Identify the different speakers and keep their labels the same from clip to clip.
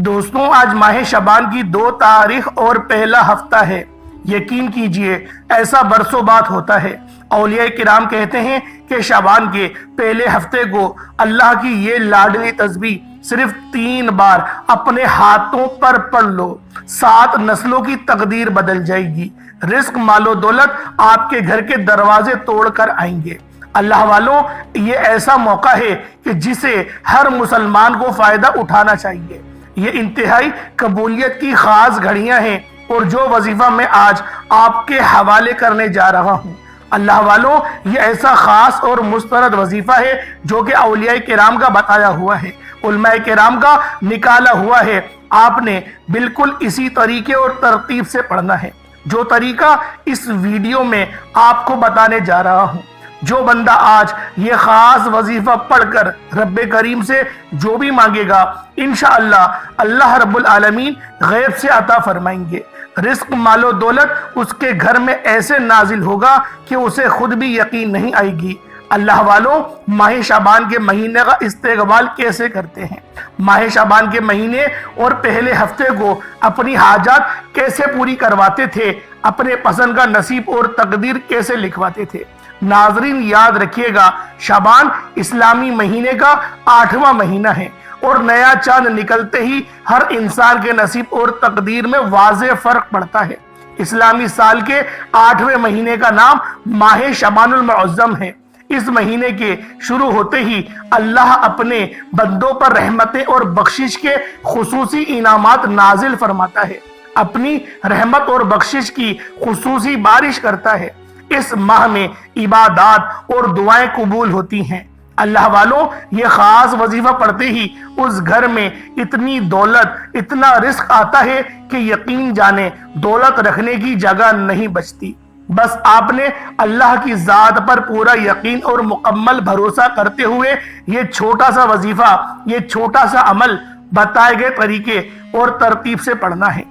Speaker 1: دوستوں آج ماہ شعبان کی 2 تاریخ اور پہلا ہفتہ ہے۔ یقین کیجئے ایسا برسوں بعد ہوتا ہے۔ اولیاء کرام کہتے ہیں کہ شعبان کے پہلے ہفتے کو اللہ کی یہ لاڈلی تسبیح صرف 3 بار اپنے ہاتھوں پر پڑھ لو، 7 نسلوں کی تقدیر بدل جائے گی۔ رزق مال و دولت آپ کے گھر کے دروازے توڑ کر آئیں گے۔ اللہ والوں، یہ ایسا موقع ہے کہ جسے ہر مسلمان کو فائدہ اٹھانا چاہیے۔ یہ انتہائی قبولیت کی خاص گھڑیاں ہیں اور جو وظیفہ میں آج آپ کے حوالے کرنے جا رہا ہوں، اللہ والوں، یہ ایسا خاص اور مستند وظیفہ ہے جو کہ اولیاء کرام کا بتایا ہوا ہے، علماء کرام کا نکالا ہوا ہے۔ آپ نے بالکل اسی طریقے اور ترتیب سے پڑھنا ہے جو طریقہ اس ویڈیو میں آپ کو بتانے جا رہا ہوں۔ جو بندہ آج یہ خاص وظیفہ پڑھ کر رب کریم سے جو بھی مانگے گا، انشاءاللہ اللہ رب العالمین غیب سے عطا فرمائیں گے۔ رزق مال و دولت اس کے گھر میں ایسے نازل ہوگا کہ اسے خود بھی یقین نہیں آئے گی۔ اللہ والوں، ماہ شعبان کے مہینے کا استقبال کیسے کرتے ہیں؟ ماہ شعبان کے مہینے اور پہلے ہفتے کو اپنی حاجات کیسے پوری کرواتے تھے؟ اپنے پسند کا نصیب اور تقدیر کیسے لکھواتے تھے؟ ناظرین یاد رکھیے گا، شعبان اسلامی مہینے کا 8واں مہینہ ہے اور نیا چاند نکلتے ہی ہر انسان کے نصیب اور تقدیر میں واضح فرق پڑتا ہے۔ اسلامی سال کے 8ویں مہینے کا نام ماہ شعبان المعظم ہے۔ اس مہینے کے شروع ہوتے ہی اللہ اپنے بندوں پر رحمتیں اور بخشش کے خصوصی انعامات نازل فرماتا ہے، اپنی رحمت اور بخشش کی خصوصی بارش کرتا ہے۔ اس ماہ میں عبادات اور دعائیں قبول ہوتی ہیں۔ اللہ والوں، یہ خاص وظیفہ پڑھتے ہی اس گھر میں اتنی دولت، اتنا رزق آتا ہے کہ یقین جانے دولت رکھنے کی جگہ نہیں بچتی۔ بس آپ نے اللہ کی ذات پر پورا یقین اور مکمل بھروسہ کرتے ہوئے یہ چھوٹا سا وظیفہ، یہ چھوٹا سا عمل بتائے گئے طریقے اور ترتیب سے پڑھنا ہے۔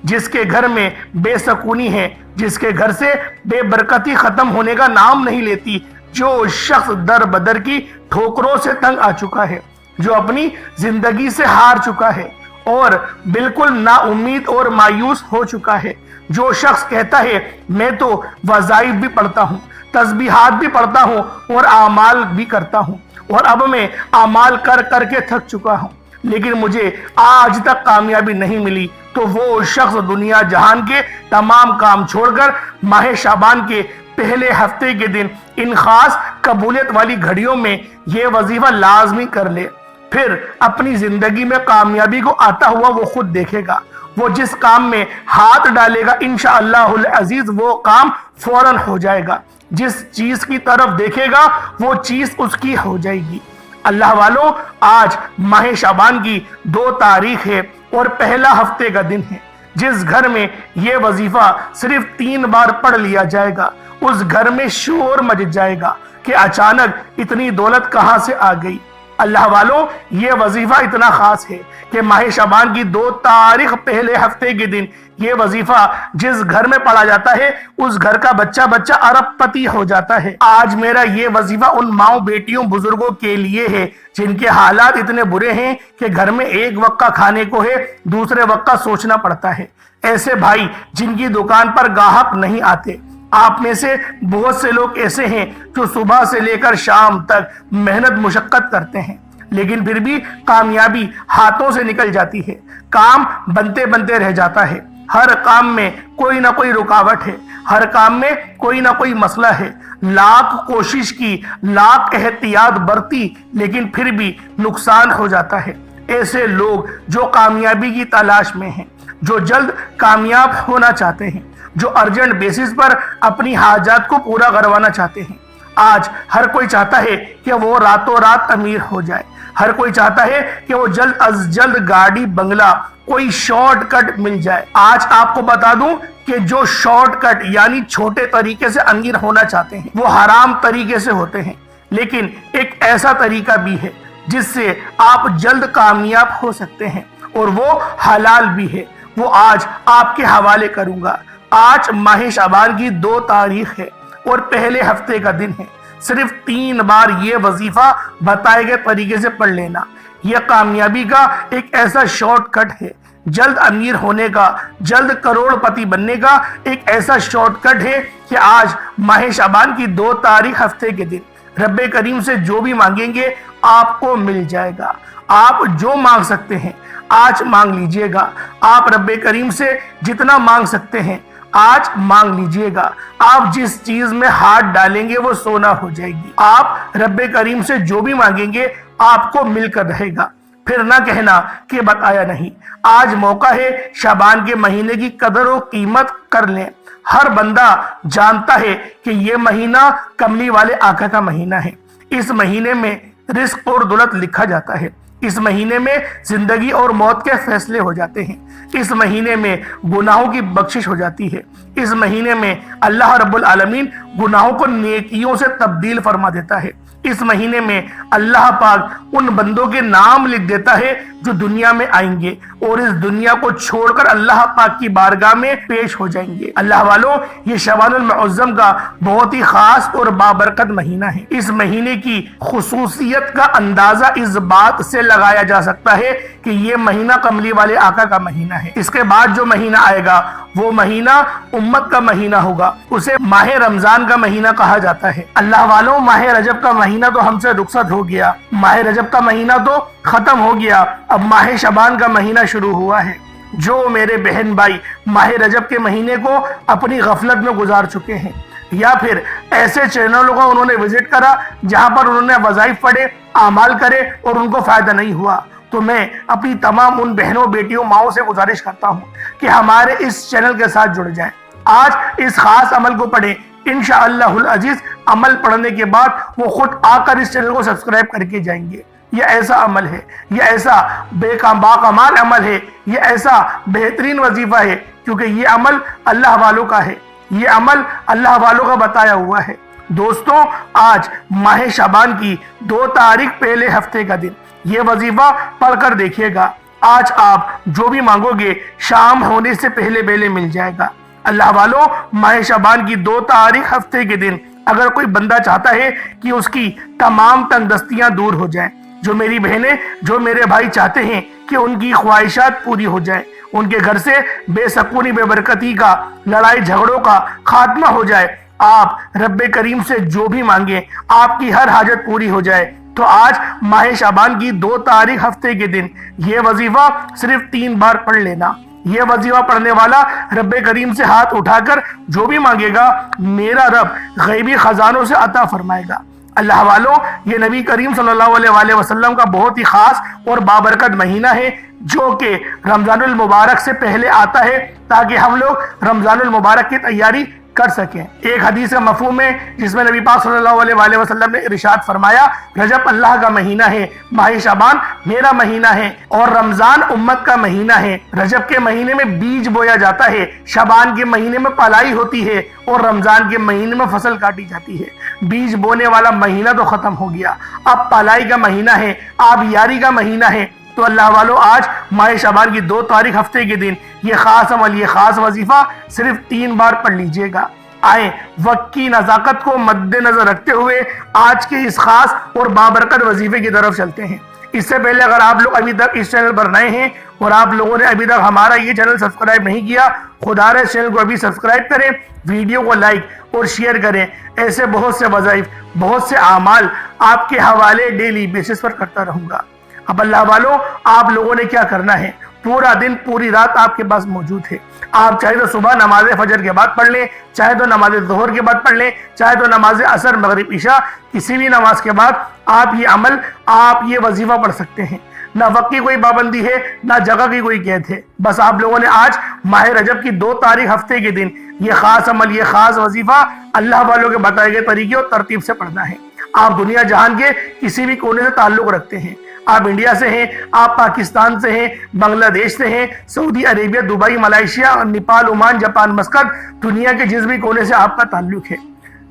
Speaker 1: جس کے گھر میں بے سکونی ہے، جس کے گھر سے بے برکتی ختم ہونے کا نام نہیں لیتی، جو شخص در بدر کی ٹھوکروں سے تنگ آ چکا ہے، جو اپنی زندگی سے ہار چکا ہے اور بالکل نا امید اور مایوس ہو چکا ہے، جو شخص کہتا ہے میں تو وظائف بھی پڑھتا ہوں، تسبیحات بھی پڑھتا ہوں اور اعمال بھی کرتا ہوں، اور اب میں اعمال کر کر کے تھک چکا ہوں لیکن مجھے آج تک کامیابی نہیں ملی، تو وہ شخص دنیا جہان کے تمام کام چھوڑ کر ماہ شعبان کے پہلے ہفتے کے دن ان خاص قبولیت والی گھڑیوں میں یہ وظیفہ لازمی کر لے۔ پھر اپنی زندگی میں کامیابی کو آتا ہوا وہ خود دیکھے گا۔ وہ جس کام میں ہاتھ ڈالے گا انشاءاللہ العزیز وہ کام فوراً ہو جائے گا۔ جس چیز کی طرف دیکھے گا وہ چیز اس کی ہو جائے گی۔ اللہ والوں، آج ماہ شعبان کی 2 تاریخ ہے اور پہلا ہفتے کا دن ہے۔ جس گھر میں یہ وظیفہ صرف 3 بار پڑھ لیا جائے گا، اس گھر میں شور مچ جائے گا کہ اچانک اتنی دولت کہاں سے آ گئی۔ اللہ والوں، یہ وظیفہ اتنا خاص ہے کہ ماہ شعبان کی 2 تاریخ پہلے ہفتے کے دن یہ وظیفہ جس گھر میں پڑھا جاتا ہے اس گھر کا بچہ ارب پتی ہو جاتا ہے۔ آج میرا یہ وظیفہ ان ماؤں، بیٹیوں، بزرگوں کے لیے ہے جن کے حالات اتنے برے ہیں کہ گھر میں ایک وقت کا کھانے کو ہے، دوسرے وقت کا سوچنا پڑتا ہے۔ ایسے بھائی جن کی دکان پر گاہک نہیں آتے۔ آپ میں سے بہت سے لوگ ایسے ہیں جو صبح سے لے کر شام تک محنت مشقت کرتے ہیں لیکن پھر بھی کامیابی ہاتھوں سے نکل جاتی ہے، کام بنتے بنتے رہ جاتا ہے۔ ہر کام میں کوئی نہ کوئی رکاوٹ ہے، ہر کام میں کوئی نہ کوئی مسئلہ ہے۔ لاکھ کوشش کی، لاکھ احتیاط برتی لیکن پھر بھی نقصان ہو جاتا ہے۔ ایسے لوگ جو کامیابی کی تلاش میں ہیں، جو جلد کامیاب ہونا چاہتے ہیں، جو ارجنٹ بیسس پر اپنی حاجات کو پورا کروانا چاہتے ہیں۔ آج ہر کوئی چاہتا ہے کہ وہ راتوں رات امیر ہو جائے، ہر کوئی چاہتا ہے کہ وہ جلد از جلد گاڑی، بنگلہ، کوئی شارٹ کٹ مل جائے۔ آج آپ کو بتا دوں کہ جو شارٹ کٹ یعنی چھوٹے طریقے سے امیر ہونا چاہتے ہیں وہ حرام طریقے سے ہوتے ہیں، لیکن ایک ایسا طریقہ بھی ہے جس سے آپ جلد کامیاب ہو سکتے ہیں اور وہ حلال بھی ہے، وہ آج آپ کے حوالے کروں گا۔ آج ماہ شعبان کی 2 تاریخ ہے اور پہلے ہفتے کا دن ہے۔ صرف 3 بار یہ وظیفہ بتائے گئے طریقے سے پڑھ لینا۔ یہ کامیابی کا ایک ایسا شارٹ کٹ ہے، جلد امیر ہونے کا، جلد کروڑ پتی بننے کا ایک ایسا شارٹ کٹ ہے کہ آج ماہ شعبان کی 2 تاریخ ہفتے کے دن رب کریم سے جو بھی مانگیں گے آپ کو مل جائے گا۔ آپ جو مانگ سکتے ہیں آج مانگ لیجئے گا۔ آپ رب کریم سے جتنا مانگ سکتے ہیں آج مانگ لیجئے گا۔ آپ جس چیز میں ہاتھ ڈالیں گے وہ سونا ہو جائے گی۔ آپ رب کریم سے جو بھی مانگیں گے آپ کو مل کر رہے گا۔ پھر نہ کہنا کہ بتایا نہیں۔ آج موقع ہے شعبان کے مہینے کی قدر و قیمت کر لیں۔ ہر بندہ جانتا ہے کہ یہ مہینہ کملی والے آقا کا مہینہ ہے۔ اس مہینے میں رزق اور دولت لکھا جاتا ہے۔ اس مہینے میں زندگی اور موت کے فیصلے ہو جاتے ہیں۔ اس مہینے میں گناہوں کی بخشش ہو جاتی ہے۔ اس مہینے میں اللہ رب العالمین گناہوں کو نیکیوں سے تبدیل فرما دیتا ہے۔ اس مہینے میں اللہ پاک ان بندوں کے نام لکھ دیتا ہے جو دنیا میں آئیں گے اور اس دنیا کو چھوڑ کر اللہ پاک کی بارگاہ میں پیش ہو جائیں گے۔ اللہ والوں، یہ شعبان المعظم کا بہت ہی خاص اور بابرکت مہینہ ہے۔ اس مہینے کی خصوصیت کا اندازہ اس بات سے لگایا جا سکتا ہے کہ یہ مہینہ کملی والے آقا کا مہینہ ہے۔ اس کے بعد جو مہینہ آئے گا وہ مہینہ امت کا مہینہ ہوگا، اسے ماہ رمضان کا مہینہ کہا جاتا ہے۔ اللہ والوں، ماہ رجب کا مہینہ تو ہم سے رخصت ہو گیا، ماہ رجب کا مہینہ تو ختم ہو گیا، اب ماہ شعبان کا مہینہ شروع ہوا ہے۔ جو میرے بہن بھائی ماہ رجب کے مہینے کو اپنی غفلت میں گزار چکے ہیں یا پھر ایسے چینلوں کا انہوں نے وزٹ کرا جہاں پر انہوں نے وظائف پڑھے، اعمال کرے اور ان کو فائدہ نہیں ہوا، تو میں اپنی تمام ان بہنوں، بیٹیوں، ماؤں سے گزارش کرتا ہوں کہ ہمارے اس چینل کے ساتھ جڑ جائیں۔ آج اس خاص عمل کو پڑھیں، انشاءاللہ العزیز عمل پڑھنے کے بعد وہ خود آ کر اس چینل کو سبسکرائب کر کے جائیں گے۔ یہ ایسا عمل ہے، یہ ایسا باکمال عمل ہے، یہ ایسا بہترین وظیفہ ہے کیونکہ یہ عمل اللہ والوں کا ہے، یہ عمل اللہ والوں کا بتایا ہوا ہے۔ دوستوں، آج ماہ شعبان کی 2 تاریخ پہلے ہفتے کا دن، یہ وظیفہ پڑھ کر دیکھیے گا۔ آج آپ جو بھی مانگو گے شام ہونے سے پہلے پہلے مل جائے گا۔ اللہ والوں، ماہ شعبان کی 2 تاریخ ہفتے کے دن اگر کوئی بندہ چاہتا ہے کہ اس کی تمام تنگ دستیاں دور ہو جائیں، جو میری بہنیں، جو میرے بھائی چاہتے ہیں کہ ان کی خواہشات پوری ہو جائیں، ان کے گھر سے بے سکونی، بے برکتی کا، لڑائی جھگڑوں کا خاتمہ ہو جائے، آپ رب کریم سے جو بھی مانگیں آپ کی ہر حاجت پوری ہو جائے، تو آج ماہ شعبان کی 2 تاریخ ہفتے کے دن یہ وظیفہ صرف 3 بار پڑھ لینا۔ یہ وظیفہ پڑھنے والا رب کریم سے ہاتھ اٹھا کر جو بھی مانگے گا میرا رب غیبی خزانوں سے عطا فرمائے گا۔ اللہ والوں، یہ نبی کریم صلی اللہ علیہ وآلہ وسلم کا بہت ہی خاص اور بابرکت مہینہ ہے جو کہ رمضان المبارک سے پہلے آتا ہے تاکہ ہم لوگ رمضان المبارک کی تیاری کر سکیں۔ ایک حدیث کا مفہوم ہے جس میں نبی پاک صلی اللہ علیہ وآلہ وسلم نے ارشاد فرمایا، رجب اللہ کا مہینہ ہے، ماہ شعبان میرا مہینہ ہے اور رمضان امت کا مہینہ ہے۔ رجب کے مہینے میں بیج بویا جاتا ہے، شعبان کے مہینے میں پلائی ہوتی ہے اور رمضان کے مہینے میں فصل کاٹی جاتی ہے۔ بیج بونے والا مہینہ تو ختم ہو گیا، اب پلائی کا مہینہ ہے، اب یاری کا مہینہ ہے۔ تو اللہ والوں، آج ماہ شعبان کی 2 تاریخ ہفتے کے دن یہ خاص عمل، یہ خاص وظیفہ صرف 3 بار پڑھ لیجئے گا۔ آئیں وقت کی نزاکت کو مد نظر رکھتے ہوئے آج کے اس خاص اور بابرکت وظیفے کی طرف چلتے ہیں۔ اس سے پہلے اگر آپ لوگ ابھی تک اس چینل پر نئے ہیں اور آپ لوگوں نے ابھی تک ہمارا یہ چینل سبسکرائب نہیں کیا، خدا رے چینل کو ابھی سبسکرائب کریں، ویڈیو کو لائک اور شیئر کریں۔ ایسے بہت سے وظائف، بہت سے اعمال آپ کے حوالے ڈیلی بیسس پر کرتا رہوں گا۔ اب اللہ والوں، آپ لوگوں نے کیا کرنا ہے، پورا دن پوری رات آپ کے پاس موجود ہے۔ آپ چاہے تو صبح نماز فجر کے بعد پڑھ لیں، چاہے تو نماز ظہر کے بعد پڑھ لیں، چاہے تو نماز عصر، مغرب، عشاء، کسی بھی نماز کے بعد آپ یہ عمل، آپ یہ وظیفہ پڑھ سکتے ہیں۔ نہ وقت کی کوئی پابندی ہے، نہ جگہ کی کوئی قید ہے، بس آپ لوگوں نے آج ماہ رجب کی 2 تاریخ ہفتے کے دن یہ خاص عمل، یہ خاص وظیفہ اللہ والوں کے بتائے گئے طریقے اور ترتیب سے پڑھنا ہے۔ آپ دنیا جہان کے کسی بھی کونے سے تعلق رکھتے ہیں، آپ انڈیا سے ہیں، آپ پاکستان سے ہیں، بنگلہ دیش سے ہیں، Saudi Arabia, Dubai, Malaysia, Nepal, Oman, Japan, Muscat, دنیا کے جس بھی کونے سے آپ کا تعلق ہے،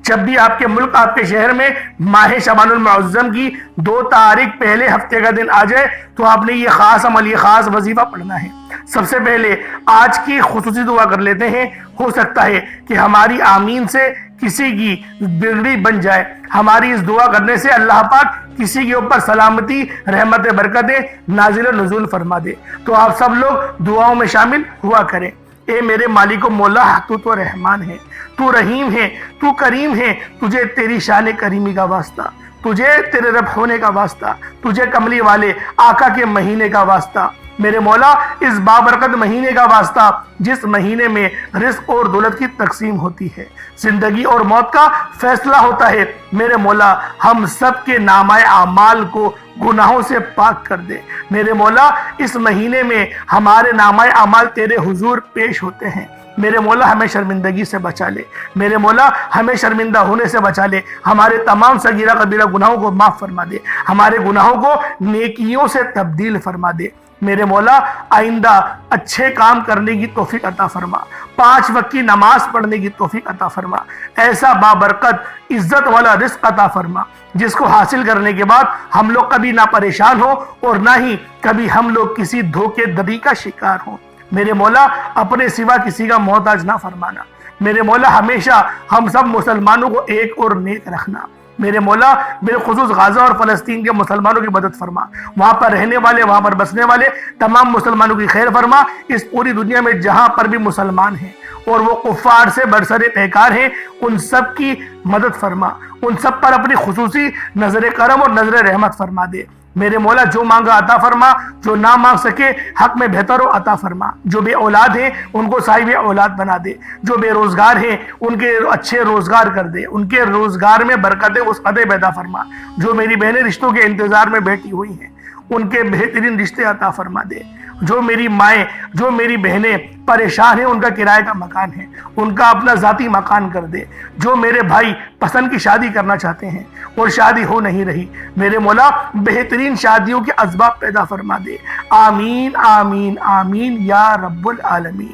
Speaker 1: جب بھی آپ کے ملک، آپ کے شہر میں ماہ شعبان المعظم کی 2 تاریخ پہلے ہفتے کا دن آ جائے تو آپ نے یہ خاص عمل، یہ خاص وظیفہ پڑھنا ہے۔ سب سے پہلے آج کی خصوصی دعا کر لیتے ہیں، ہو سکتا ہے کہ ہماری آمین سے کسی کی بگڑی بن جائے۔ ہماری اس دعا کرنے سے اللہ پاک کسی کے اوپر سلامتی رحمت برکتیں نازل و نزول فرما دے۔ تو آپ سب لوگ دعاؤں میں شامل ہوا کریں۔ اے میرے مالک و مولا، تو رحمان ہے، تو رحیم ہے، تو کریم ہے، تجھے تیری شان کریمی کا واسطہ، تجھے تیرے رب ہونے کا واسطہ، تجھے کملی والے آقا کے مہینے کا واسطہ، میرے مولا اس بابرکت مہینے کا واسطہ جس مہینے میں رزق اور دولت کی تقسیم ہوتی ہے، زندگی اور موت کا فیصلہ ہوتا ہے، میرے مولا ہم سب کے نامہ اعمال کو گناہوں سے پاک کر دے۔ میرے مولا اس مہینے میں ہمارے نامہ اعمال تیرے حضور پیش ہوتے ہیں، میرے مولا ہمیں شرمندگی سے بچا لے، میرے مولا ہمیں شرمندہ ہونے سے بچا لے، ہمارے تمام صغیرہ کبیرہ گناہوں کو معاف فرما دے، ہمارے گناہوں کو نیکیوں سے تبدیل فرما دے، میرے مولا آئندہ اچھے کام کرنے کی توفیق عطا فرما، 5 وقت کی نماز پڑھنے کی توفیق عطا فرما، ایسا بابرکت عزت والا رزق عطا فرما جس کو حاصل کرنے کے بعد ہم لوگ کبھی نہ پریشان ہو اور نہ ہی کبھی ہم لوگ کسی دھوکے دھڑی کا شکار ہوں۔ میرے مولا اپنے سوا کسی کا محتاج نہ فرمانا، میرے مولا ہمیشہ ہم سب مسلمانوں کو ایک اور نیک رکھنا، میرے مولا بالخصوص غزہ اور فلسطین کے مسلمانوں کی مدد فرما، وہاں پر رہنے والے، وہاں پر بسنے والے تمام مسلمانوں کی خیر فرما، اس پوری دنیا میں جہاں پر بھی مسلمان ہیں اور وہ کفار سے برسر پیکار ہیں ان سب کی مدد فرما، ان سب پر اپنی خصوصی نظر کرم اور نظر رحمت فرما دے، میرے مولا جو مانگا عطا فرما، جو نہ مانگ سکے حق میں بہتر ہو عطا فرما، جو بے اولاد ہیں ان کو صاحب اولاد بنا دے، جو بے روزگار ہیں ان کے اچھے روزگار کر دے، ان کے روزگار میں برکتیں وسعتیں پیدا فرما، جو میری بہنیں رشتوں کے انتظار میں بیٹھی ہوئی ہیں ان کے بہترین رشتے عطا فرما دے، جو میری مائیں، جو میری بہنیں پریشان ہیں ان کا کرائے کا مکان ہے ان کا اپنا ذاتی مکان کر دے، جو میرے بھائی پسند کی شادی کرنا چاہتے ہیں اور شادی ہو نہیں رہی، میرے مولا بہترین شادیوں کے اسباب پیدا فرما دے، آمین آمین آمین یا رب العالمین۔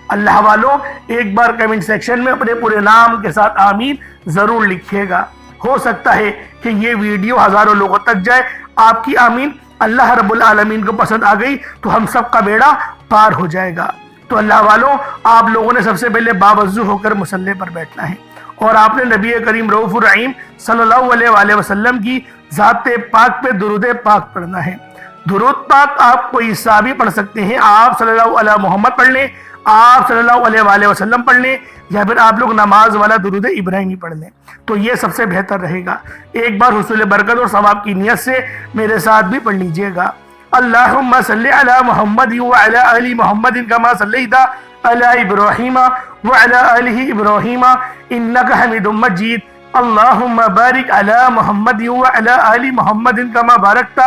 Speaker 1: اللہ والوں ایک بار کمنٹ سیکشن میں اپنے پورے نام کے ساتھ آمین ضرور لکھیے گا، ہو سکتا ہے کہ یہ ویڈیو ہزاروں لوگوں تک جائے، آپ کی آمین اللہ رب العالمین کو پسند آ گئی تو ہم سب کا بیڑا پار ہو جائے گا۔ تو اللہ والوں آپ لوگوں نے سب سے پہلے باوضو ہو کر مصلی پر بیٹھنا ہے اور آپ نے نبی کریم رؤوف الرحیم صلی اللہ علیہ وآلہ وسلم کی ذات پاک پہ درود پاک پڑھنا ہے۔ درود پاک آپ کوئی سا بھی پڑھ سکتے ہیں، آپ صلی اللہ علیہ محمد پڑھ لیں، آپ صلی اللہ علیہ وآلہ وسلم پڑھ لیں، یا پھر آپ لوگ نماز والا درود ابراہیمی پڑھ لیں تو یہ سب سے بہتر رہے گا۔ ایک بار حصول برکت اور ثواب کی نیت سے میرے ساتھ بھی پڑھ لیجئے گا۔ اللہم صلی علی محمد وعلی آل محمد کما صلیت علی ابراہیم وعلی آل ابراہیم انک حمید مجید، اللہم بارک علی محمد وعلی آل محمد کما بارکت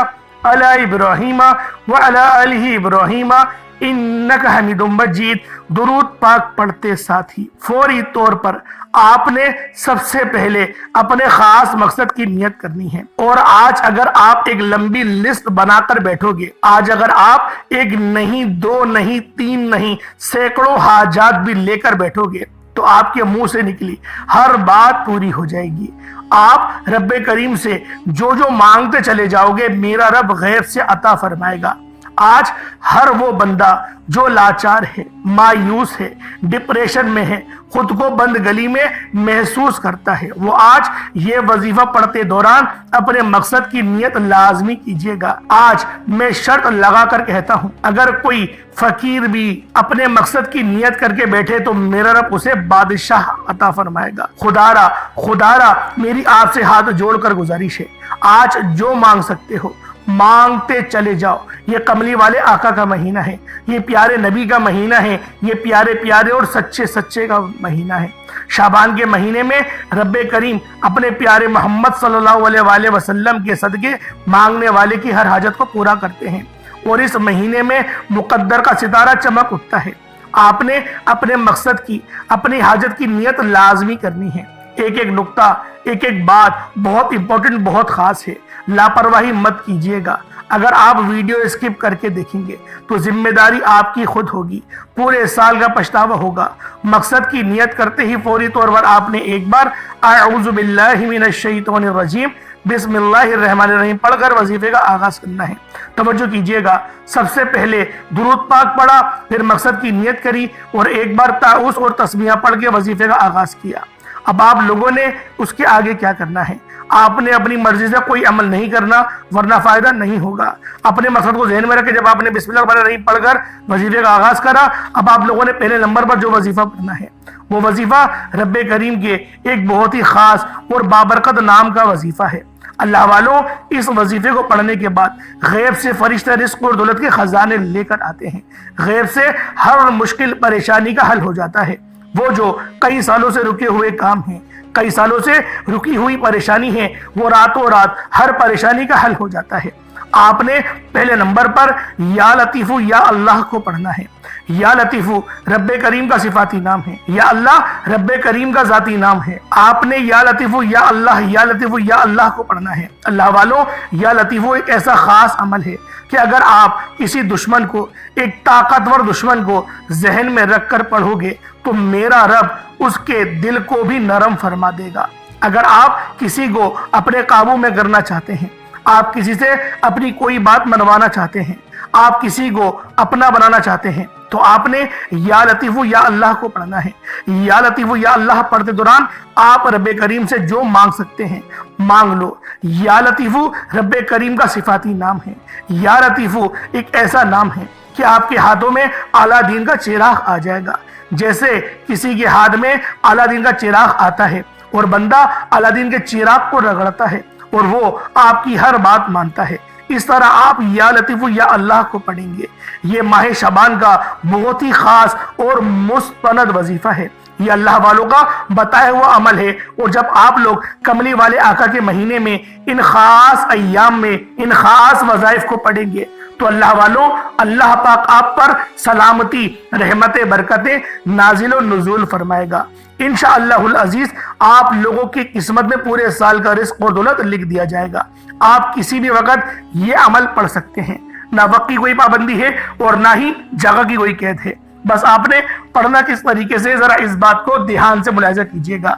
Speaker 1: علی ابراہیم وعلی آل ابراہیم انک حمید مجید۔ درود پاک پڑھتے ساتھ ہی فوری طور پر آپ نے سب سے پہلے اپنے خاص مقصد کی نیت کرنی ہے، اور آج اگر آپ ایک لمبی لسٹ بنا کر بیٹھو گے، آج اگر آپ ایک نہیں، 2 نہیں، 3 نہیں، سینکڑوں حاجات بھی لے کر بیٹھو گے تو آپ کے منہ سے نکلی ہر بات پوری ہو جائے گی۔ آپ رب کریم سے جو جو مانگتے چلے جاؤ گے میرا رب غیب سے عطا فرمائے گا۔ آج ہر وہ بندہ جو لاچار ہے، مایوس ہے، ڈپریشن میں ہے، خود کو بند گلی میں محسوس کرتا ہے، وہ آج یہ وظیفہ پڑھتے دوران اپنے مقصد کی نیت لازمی کیجیے گا۔ آج میں شرط لگا کر کہتا ہوں اگر کوئی فقیر بھی اپنے مقصد کی نیت کر کے بیٹھے تو میرا رب اسے بادشاہ عطا فرمائے گا۔ خدارا میری آپ سے ہاتھ جوڑ کر گزارش ہے، آج جو مانگ سکتے ہو مانگتے چلے جاؤ۔ یہ کملی والے آقا کا مہینہ ہے، یہ پیارے نبی کا مہینہ ہے، یہ پیارے پیارے اور سچے سچے کا مہینہ ہے۔ شعبان کے مہینے میں رب کریم اپنے پیارے محمد صلی اللہ علیہ وآلہ وسلم کے صدقے مانگنے والے کی ہر حاجت کو پورا کرتے ہیں، اور اس مہینے میں مقدر کا ستارہ چمک اٹھتا ہے۔ آپ نے اپنے مقصد کی، اپنی حاجت کی نیت لازمی کرنی ہے۔ ایک ایک نقطہ، ایک ایک بات بہت امپورٹنٹ، بہت خاص ہے، لاپرواہی مت کیجیے گا۔ اگر آپ ویڈیو اسکپ کر کے دیکھیں گے تو ذمہ داری آپ کی خود ہوگی، پورے سال کا پچھتاوا ہوگا۔ مقصد کی نیت کرتے ہی فوری طور پر آپ نے ایک بار اعوذ باللہ من الشیطان الرجیم بسم اللہ الرحمن الرحیم پڑھ کر وظیفے کا آغاز کرنا ہے۔ توجہ کیجئے گا، سب سے پہلے درود پاک پڑھا، پھر مقصد کی نیت کری اور ایک بار تعوذ اور تسمیہ پڑھ کے وظیفے کا آغاز کیا۔ اب آپ لوگوں نے اس کے آگے کیا کرنا ہے؟ آپ نے اپنی مرضی سے کوئی عمل نہیں کرنا ورنہ فائدہ نہیں ہوگا۔ اپنے مقصد کو ذہن میں رکھے، جب آپ نے بسم اللہ الرحمن الرحیم پڑھ کر وظیفے کا آغاز کرا، اب آپ لوگوں نے پہلے نمبر پر جو وظیفہ پڑھنا ہے وہ وظیفہ رب کریم کے ایک بہت ہی خاص اور بابرکت نام کا وظیفہ ہے۔ اللہ والوں، اس وظیفے کو پڑھنے کے بعد غیب سے فرشتہ رزق اور دولت کے خزانے لے کر آتے ہیں۔ غیب سے ہر مشکل پریشانی کا حل ہو جاتا ہے۔ وہ جو کئی سالوں سے رکے ہوئے کام ہیں، کئی سالوں سے رکی ہوئی پریشانی ہے، وہ راتوں رات ہر پریشانی کا حل ہو جاتا ہے۔ آپ نے پہلے نمبر پر یا لطیف یا اللہ کو پڑھنا ہے۔ یا لطیف رب کریم کا صفاتی نام ہے، یا اللہ رب کریم کا ذاتی نام ہے۔ آپ نے یا لطیف یا لطیف یا اللہ کو پڑھنا ہے۔ اللہ والوں، یا لطیف ایک ایسا خاص عمل ہے کہ اگر آپ کسی دشمن کو، ایک طاقتور دشمن کو ذہن میں رکھ کر پڑھو گے تو میرا رب اس کے دل کو بھی نرم فرما دے گا۔ اگر آپ کسی کو اپنے قابو میں کرنا چاہتے ہیں، آپ کسی سے اپنی کوئی بات منوانا چاہتے ہیں، آپ کسی کو اپنا بنانا چاہتے ہیں، تو آپ نے یا لطیف یا اللہ کو پڑھنا ہے۔ یا لطیف یا اللہ پڑھتے دوران آپ رب کریم سے جو مانگ سکتے ہیں مانگ لو۔ یا لطیف رب کریم کا صفاتی نام ہے۔ یا لطیف ایک ایسا نام ہے کہ آپ کے ہاتھوں میں اعلیٰ دین کا چراغ آ جائے گا۔ جیسے کسی کے ہاتھ میں اعلیٰ دین کا چراغ آتا ہے اور بندہ اعلیٰ دین کے چراغ کو رگڑتا ہے اور وہ آپ کی ہر بات مانتا ہے، اس طرح آپ یا لطیف یا اللہ کو پڑھیں گے۔ یہ ماہ شعبان کا بہت ہی خاص اور مستند وظیفہ ہے۔ یہ اللہ والوں کا بتایا ہوا عمل ہے، اور جب آپ لوگ کملی والے آقا کے مہینے میں ان خاص ایام میں ان خاص وظائف کو پڑھیں گے تو اللہ والوں، اللہ پاک آپ پر سلامتی، رحمت، برکتیں نازل و نزول فرمائے گا۔ انشاءاللہ العزیز آپ لوگوں کی قسمت میں پورے سال کا رزق اور دولت لکھ دیا جائے گا۔ آپ کسی بھی وقت یہ عمل پڑھ سکتے ہیں، نہ وقت کی کوئی پابندی ہے اور نہ ہی جگہ کی کوئی قید ہے۔ بس آپ نے پڑھنا کس طریقے سے، ذرا اس بات کو دھیان سے ملاحظہ کیجئے گا۔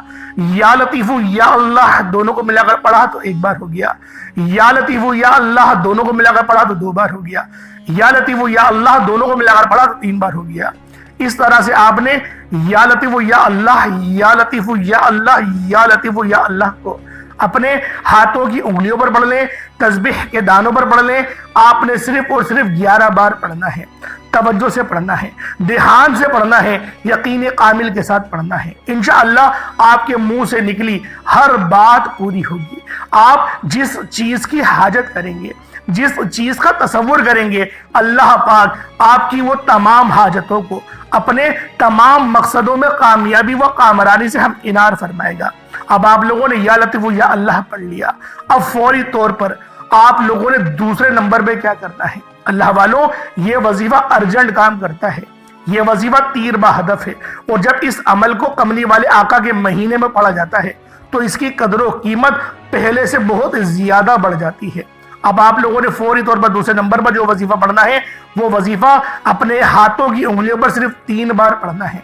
Speaker 1: یا لطیف یا اللہ دونوں کو ملا کر پڑھا تو ایک بار ہو گیا، یا لطیف یا اللہ دونوں کو ملا کر پڑھا تو دو بار ہو گیا، یا لطیف یا اللہ دونوں کو ملا کر پڑھا تو تین بار ہو گیا۔ اس طرح سے آپ نے یا لطیف یا اللہ، یا لطیف یا اللہ، یا لطیف یا اللہ کو اپنے ہاتھوں کی انگلیوں پر پڑھ لیں، تسبیح کے دانوں پر پڑھ لیں۔ آپ نے صرف اور صرف 11 بار پڑھنا ہے، توجہ سے پڑھنا ہے، دھیان سے پڑھنا ہے، یقین کامل کے ساتھ پڑھنا ہے۔ انشاءاللہ آپ کے منہ سے نکلی ہر بات پوری ہوگی۔ آپ جس چیز کی حاجت کریں گے، جس چیز کا تصور کریں گے، اللہ پاک آپ کی وہ تمام حاجتوں کو اپنے تمام مقصدوں میں کامیابی و کامرانی سے ہمکنار فرمائے گا۔ اب آپ لوگوں نے یا لطیف یا اللہ پڑھ لیا، اب فوری طور پر آپ لوگوں نے دوسرے نمبر پہ کیا کرنا ہے؟ اللہ والوں، یہ وظیفہ ارجنٹ کام کرتا ہے، یہ وظیفہ تیر بہدف ہے، اور جب اس عمل کو کملی والے آقا کے مہینے میں پڑھا جاتا ہے تو اس کی قدر و قیمت پہلے سے بہت زیادہ بڑھ جاتی ہے۔ اب آپ لوگوں نے فوری طور پر دوسرے نمبر پر جو وظیفہ پڑھنا ہے وہ وظیفہ اپنے ہاتھوں کی انگلیوں پر صرف 3 بار پڑھنا ہے۔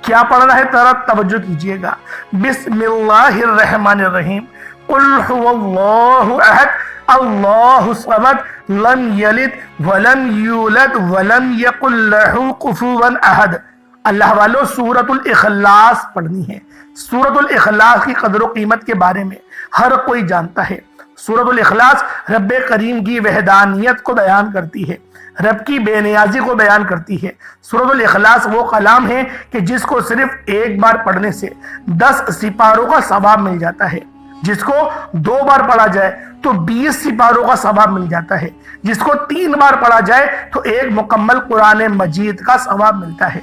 Speaker 1: کیا پڑھنا ہے؟ ذرا توجہ کیجئے گا۔ بسم اللہ الرحمن الرحیم، قل هو اللہ احد اللہ الصمد لم یلد ولم یولد ولم یکن لہ کفوا احد۔ اللہ والوں، سورۃ الاخلاص پڑھنی ہے۔ سورۃ الاخلاص کی قدر و قیمت کے بارے میں ہر کوئی جانتا ہے۔ سورۃ الاخلاص رب کریم کی وحدانیت کو بیان کرتی ہے، رب کی بے نیازی کو بیان کرتی ہے۔ سورۃ الاخلاص وہ کلام ہے کہ جس کو صرف ایک بار پڑھنے سے 10 سپاروں کا ثواب مل جاتا ہے، جس کو 2 بار پڑھا جائے تو 20 سپاروں کا ثواب مل جاتا ہے، جس کو 3 بار پڑھا جائے تو ایک مکمل قرآن مجید کا ثواب ملتا ہے۔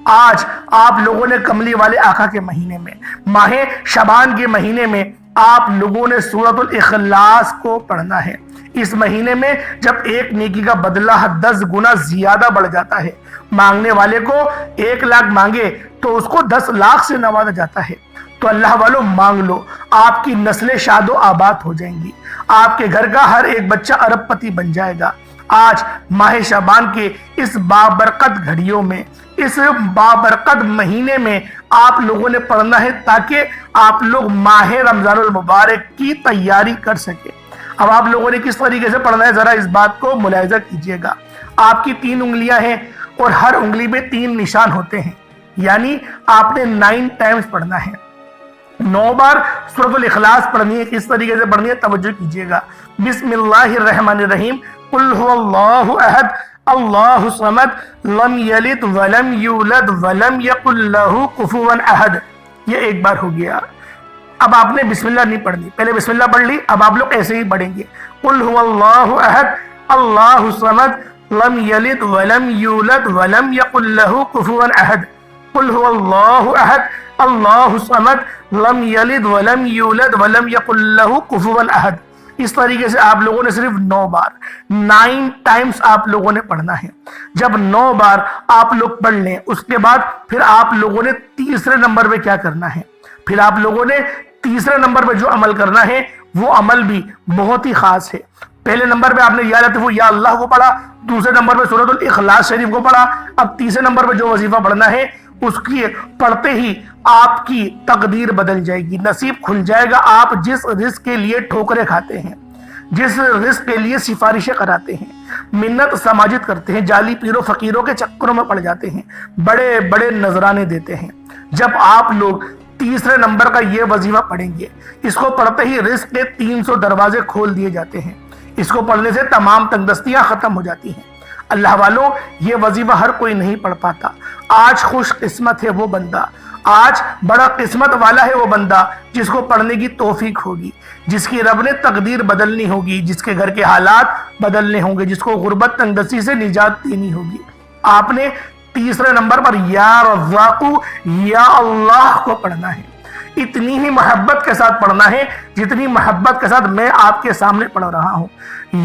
Speaker 1: آج آپ لوگوں نے کملی والے آقا کے مہینے میں، ماہ شعبان کے مہینے میں آپ لوگوں نے سورۃ الاخلاص کو پڑھنا ہے۔ اس مہینے میں جب ایک نیکی کا بدلہ 10 گنا زیادہ بڑھ جاتا ہے، مانگنے والے کو 1 لاکھ مانگے تو اس کو 10 لاکھ سے نوازا جاتا ہے، تو اللہ والوں مانگ لو، آپ کی نسلیں شاد و آباد ہو جائیں گی، آپ کے گھر کا ہر ایک بچہ ارب پتی بن جائے گا۔ آج ماہ شعبان کے اس بابرکت گھڑیوں میں، اس بابرکت مہینے میں آپ لوگوں نے پڑھنا ہے تاکہ آپ لوگ ماہ رمضان المبارک کی تیاری کر سکیں۔ اب آپ لوگوں نے کس طریقے سے پڑھنا ہے، ذرا اس بات کو ملاحظہ کیجئے گا۔ آپ کی 3 انگلیاں ہیں اور ہر انگلی میں 3 نشان ہوتے ہیں، یعنی آپ نے 9 ٹائمز پڑھنا ہے۔ 9 بار سورۃ الاخلاص پڑھنی ہے. کس طریقے سے پڑھنی ہے توجہ کیجیے گا. بسم اللہ الرحمن الرحیم. قل هو اللہ احد اللہ الصمد لم یلد ولم یولد ولم یکن لہ کفوا احد. یہ ایک بار ہو گیا. اب آپ نے بسم اللہ نہیں پڑھنی, پہلے بسم اللہ پڑھ لی, اب آپ لوگ ایسے ہی پڑھیں گے. قل هو اللہ احد اللہ الصمد لم یلد ولم یولد ولم یکن لہ کفوا احد. قل هو اللہ احد اللہ الصمد لم یلد ولم یولد ولم یکن لہ کفوا احد. اس طریقے سے آپ لوگوں نے صرف 9 بار 9 ٹائمز آپ لوگوں نے پڑھنا ہے. جب 9 بار آپ لوگ پڑھ لیں اس کے بعد پھر آپ لوگوں نے تیسرے نمبر پہ کیا کرنا ہے, پھر آپ لوگوں نے تیسرے نمبر پہ جو عمل کرنا ہے وہ عمل بھی بہت ہی خاص ہے. پہلے نمبر پہ آپ نے یا لطیف یا اللہ کو پڑھا, دوسرے نمبر پہ سورۃ الاخلاص شریف کو پڑھا. اب تیسرے نمبر پہ جو وظیفہ پڑھنا ہے اس کی پڑھتے ہی آپ کی تقدیر بدل جائے گی, نصیب کھل جائے گا. آپ جس رزق کے لیے ٹھوکریں کھاتے ہیں, جس رزق کے لیے سفارشیں کراتے ہیں, منت سماجت کرتے ہیں, جعلی پیروں فقیروں کے چکروں میں پڑ جاتے ہیں, بڑے بڑے نذرانے دیتے ہیں, جب آپ لوگ تیسرے نمبر کا یہ وظیفہ پڑھیں گے, اس کو پڑھتے ہی رزق کے 300 دروازے کھول دیے جاتے ہیں. اس کو پڑھنے سے تمام تنگدستیاں ختم ہو جاتی ہیں. اللہ والوں, یہ وظیفہ ہر کوئی نہیں پڑھ پاتا. آج خوش قسمت ہے وہ بندہ, آج بڑا قسمت والا ہے وہ بندہ جس کو پڑھنے کی توفیق ہوگی, جس کی رب نے تقدیر بدلنی ہوگی, جس کے گھر کے حالات بدلنے ہوں گے, جس کو غربت تنگدستی سے نجات دینی ہوگی. آپ نے تیسرے نمبر پر یا رزاق یا اللہ کو پڑھنا ہے. اتنی ہی محبت کے ساتھ پڑھنا ہے جتنی محبت کے ساتھ میں آپ کے سامنے پڑھ رہا ہوں.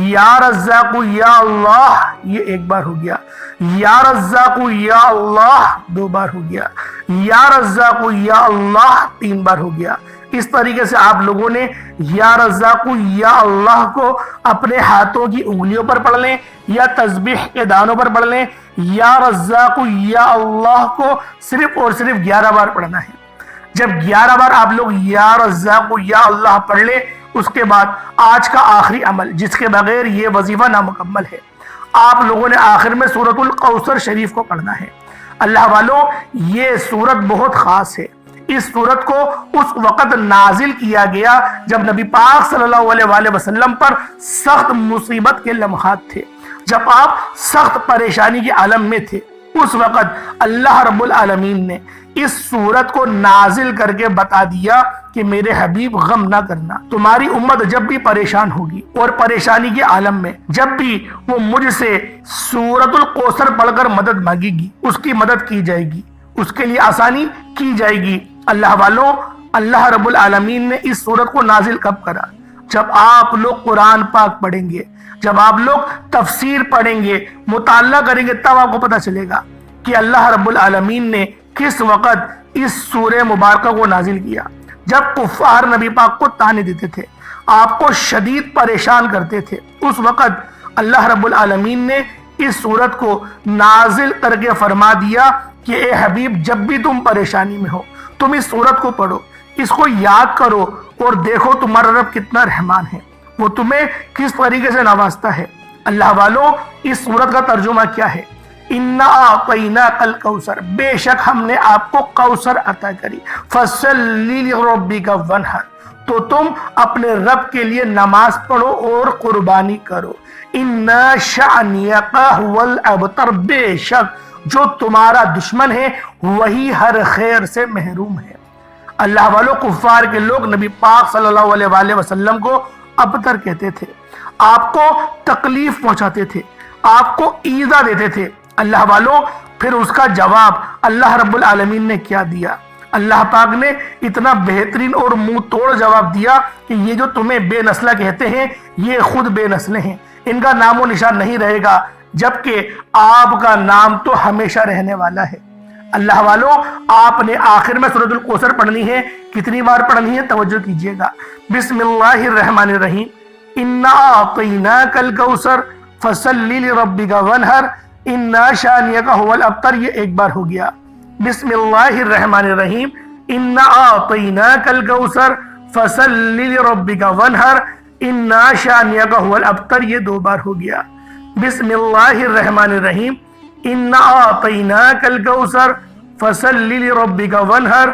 Speaker 1: یا رزاق یا اللہ, یہ ایک بار ہو گیا. یا رزاق یا اللہ 2 بار ہو گیا. یا رزاق یا اللہ 3 بار ہو گیا. اس طریقے سے آپ لوگوں نے یا رزاق یا اللہ کو اپنے ہاتھوں کی انگلیوں پر پڑھ لیں یا تسبیح کے دانوں پر پڑھ لیں. یا رزاق یا اللہ کو صرف اور صرف 11 بار پڑھنا ہے. جب 11 بار آپ لوگ یا رزاق یا اللہ پڑھ لیں, اس کے بعد آج کا آخری عمل جس کے بغیر یہ وظیفہ نامکمل ہے, آپ لوگوں نے آخر میں سورۃ الکوثر شریف کو پڑھنا ہے. اللہ والوں, یہ سورت بہت خاص ہے. اس سورت کو اس وقت نازل کیا گیا جب نبی پاک صلی اللہ علیہ وآلہ وسلم پر سخت مصیبت کے لمحات تھے, جب آپ سخت پریشانی کے عالم میں تھے. اس وقت اللہ رب العالمین نے اس سورت کو نازل کر کے بتا دیا کہ میرے حبیب غم نہ کرنا, تمہاری امت جب بھی پریشان ہوگی اور پریشانی کے عالم میں جب بھی وہ مجھ سے سورۃ الکوثر پڑھ کر مدد مانگے گی, اس کی مدد کی جائے گی, اس کے لیے آسانی کی جائے گی. اللہ والوں, اللہ رب العالمین نے اس سورت کو نازل کب کرا؟ جب آپ لوگ قرآن پاک پڑھیں گے, جب آپ لوگ تفسیر پڑھیں گے, مطالعہ کریں گے, تب آپ کو پتہ چلے گا کہ اللہ رب العالمین نے کس وقت اس سورہ مبارکہ کو نازل کیا. جب کفار نبی پاک کو تانے دیتے تھے, آپ کو شدید پریشان کرتے تھے, اس وقت اللہ رب العالمین نے اس سورت کو نازل کر کے فرما دیا کہ اے حبیب, جب بھی تم پریشانی میں ہو تم اس سورت کو پڑھو, اس کو یاد کرو اور دیکھو تمہارا رب کتنا رحمان ہے, وہ تمہیں کس طریقے سے نوازتا ہے. اللہ والوں, اس سورت کا ترجمہ کیا ہے؟ اِنَّا أَعْطَيْنَاكَ الْكَوْثَرَ, بے شک ہم نے آپ کو کوثر عطا کری. فَصَلِّ لِرَبِّكَ وَانْحَرْ, تو تم اپنے رب کے لیے نماز پڑھو اور قربانی کرو. اِنَّا شَأْنِيَكَ هُوَ الْأَبْتَرُ, بے شک جو تمہارا دشمن ہے وہی ہر خیر سے محروم ہے. اللہ والوں, کفار کے لوگ نبی پاک صلی اللہ علیہ وآلہ وسلم کو ابتر کہتے تھے, آپ کو تکلیف پہنچاتے تھے, آپ کو ایذا دیتے تھے. اللہ والوں, پھر اس کا جواب اللہ رب العالمین نے کیا دیا؟ اللہ پاک نے اتنا بہترین اور منہ توڑ جواب دیا کہ یہ جو تمہیں بے نسلہ کہتے ہیں یہ خود بے نسلیں ہیں, ان کا نام و نشان نہیں رہے گا, جبکہ آپ کا نام تو ہمیشہ رہنے والا ہے. اللہ والوں, آپ نے آخر میں سورۃ الکوثر پڑھنی ہے. کتنی بار پڑھنی ہے توجہ کیجیے گا. بسم اللہ الرحمن الرحیم. اِنَّا أَعْطَيْنَاكَ الْكَوْثَرَ فَصَلِّ لِرَبِّكَ وَانْحَرْ اِنَّا شَانِئَكَ هُوَ الْأَبْتَرُ, یہ ایک بار ہو گیا. بسم اللہ الرحمن الرحیم. اِنَّا أَعْطَيْنَاكَ الْكَوْثَرَ فَصَلِّ لِرَبِّكَ وَانْحَرْ اِنَّا شَانِئَكَ هُوَ الْأَبْتَرُ, یہ 2 بار ہو گیا. بسم اللہ الرحمن الرحیم. اِنَّا أَعْطَيْنَاكَ الْكَوْثَرَ فَصَلِّ لِرَبِّكَ وَانْحَرْ